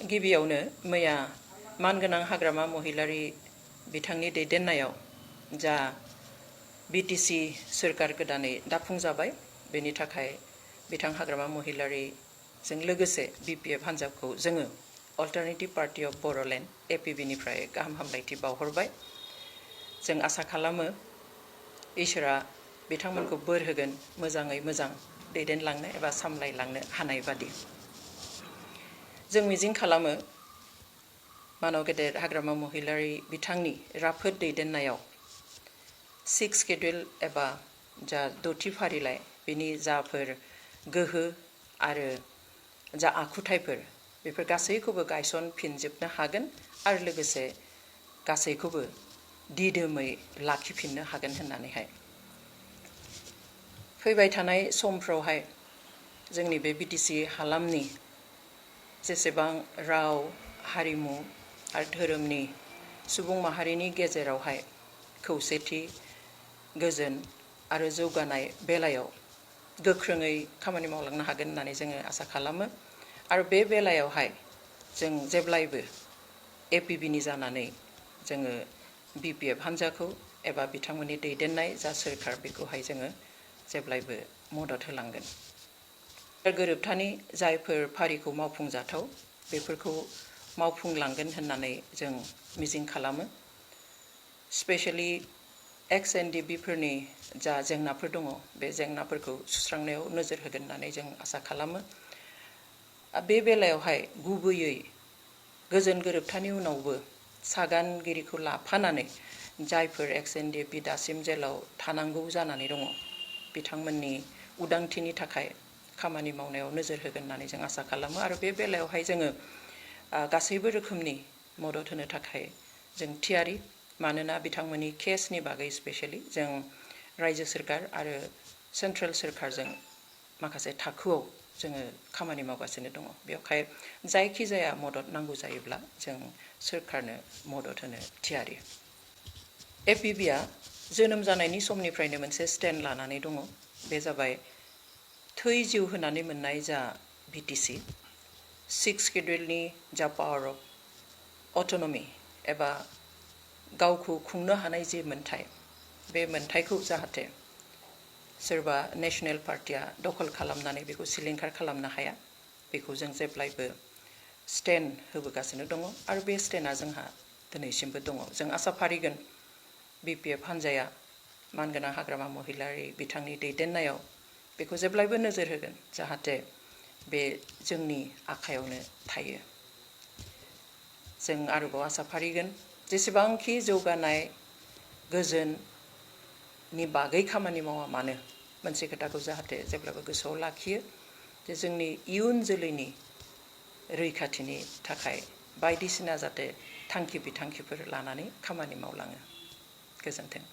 गिबियावनो मैया मानगोनां हाग्रामा महिलारि बिथांनि दैदेननायाव जा बिटिसि सोरखार गोदानै दाफुंजाबाय बेनि थाखाय बिथां हाग्रामा महिलारिजों लोगोसे बिपिएफ हान्जाखौ जोङो अल्टारनेटिभ पार्टी अफ बर'लेण्ड एपिबि गाहाम हामलायथि बावहरबाय। जों आसा खालामो इसोरा बिथांमोनखौ बोर होगोन मोजाङै मोजां दैदेनलांनो एबा सामलायलांनो हानाय बादि। जों मिजिं खालामो मानव गेदेर हाग्रामा महिलारि बिथांनि राफोद दैदेननायाव 6 शेड्युल एबा जा 6थि फारिलाइ बिनि जाफोर गोहो आरो जा आखुथायफोर बेफोर गासैखौबो गायसनफिनजोबनो हागोन आरो लोगोसे गासैखौबो दिदोमै लाखिफिननो हागोन होननानैहाय। फैबाय थानाय समफ्रावहाय जोंनि बे बिटिसि हालामनि जेसेबां राव हारिमु आरो धोरोमनि सुबुं माहारिनि गेजेरावहाय खौसेथि गोजोन आरो जौगानाय बेलायाव गोख्रोङै खामानि मावलांनो हागोन होननानै जोङो आसा खालामो आरो बे बेलायावहाय जों जेब्लायबो एपिबिनि जानानै जोङो बिपिएफ हान्जाखौ एबा बिथांमोननि दैदेननाय जा सोरखार बेखौहाय जोङो जेब्लायबो मदद होलांगोन। गोरोबथानि जायफोर फारिखौ मावफुंजाथाव बेफोरखौ मावफुंलांगोन होननानै जों मिजिं खालामो। स्पेशेलि Ndfb फोरनि जा जेंनाफोर दङ बे जेंनाफोरखौ सुस्रांनायाव नोजोर होगोन होननानै जों आसा खालामो। बे बेलायावहाय गुबैयै गोजोन गोरोबथानि उनावबो सागानगिरिखौ लाफानानै जायफोर Ndfb दासिम जेलाव थानांगौ जानानै दङ बिथांमोननि उदांथिनि थाखाय खामानि मावनायाव नोजोर होगोन होननानै जों आसा खालामो आरो बे बेलायावहाय जोङो गासैबो रोखोमनि मदद होनो थाखाय जों थियारि। मानोना बिथांमोननि केसनि बागै स्पेशेलि जों रायजो सोरखार आरो सेन्ट्रेल सोरखारजों माखासे थाखोआव जोङो खामानि मावगासिनो दङ। बेवहाय जायखिजाया मदद नांगौ जायोब्ला जों सोरखारनो मदद होनो थियारि। एपिबिआ जोनोम जानायनि समनिफ्रायनो मोनसे स्टेन्ड लानानै दङ। बे जाबाय थै जिउ होनानै मोननाय जा बिटिसि 6 शेड्युलनि जा पावार अफ अट'नमि एबा गावखौ खुंनो हानाय जे मोन्थाय बे मोन्थायखौ जाहाथे सोरबा नेशनेल पार्टिया दखल खालामनानै बेखौ सिलिंखार खालामनो हाया बेखौ जों जेब्लायबो स्टेन्ड होबोगासिनो दङ आरो बे स्टेन्डआ जोंहा दिनैसिमबो दङ। जों आसा फारिगोन बिपिएफ हान्जाया मानगोनां हाग्रामा महिलारि बिथांनि दैदेननायाव बेखौ जेब्लायबो नोजोर होगोन जाहाथे बे जोंनि आखायावनो थायो। जों आरोबाव आसा फारिगोन जेसेबांखि जौगानाय गोजोननि बागै खामानि मावा मानो मोनसे खोथाखौ जाहाथे जेब्लाबो गोसोआव लाखियो जे जोंनि इयुन जोलैनि रैखाथिनि थाखाय बायदिसिना जाहाथे थांखि बिथांखिफोर लानानै खामानि मावलाङो। गोजोन्थों।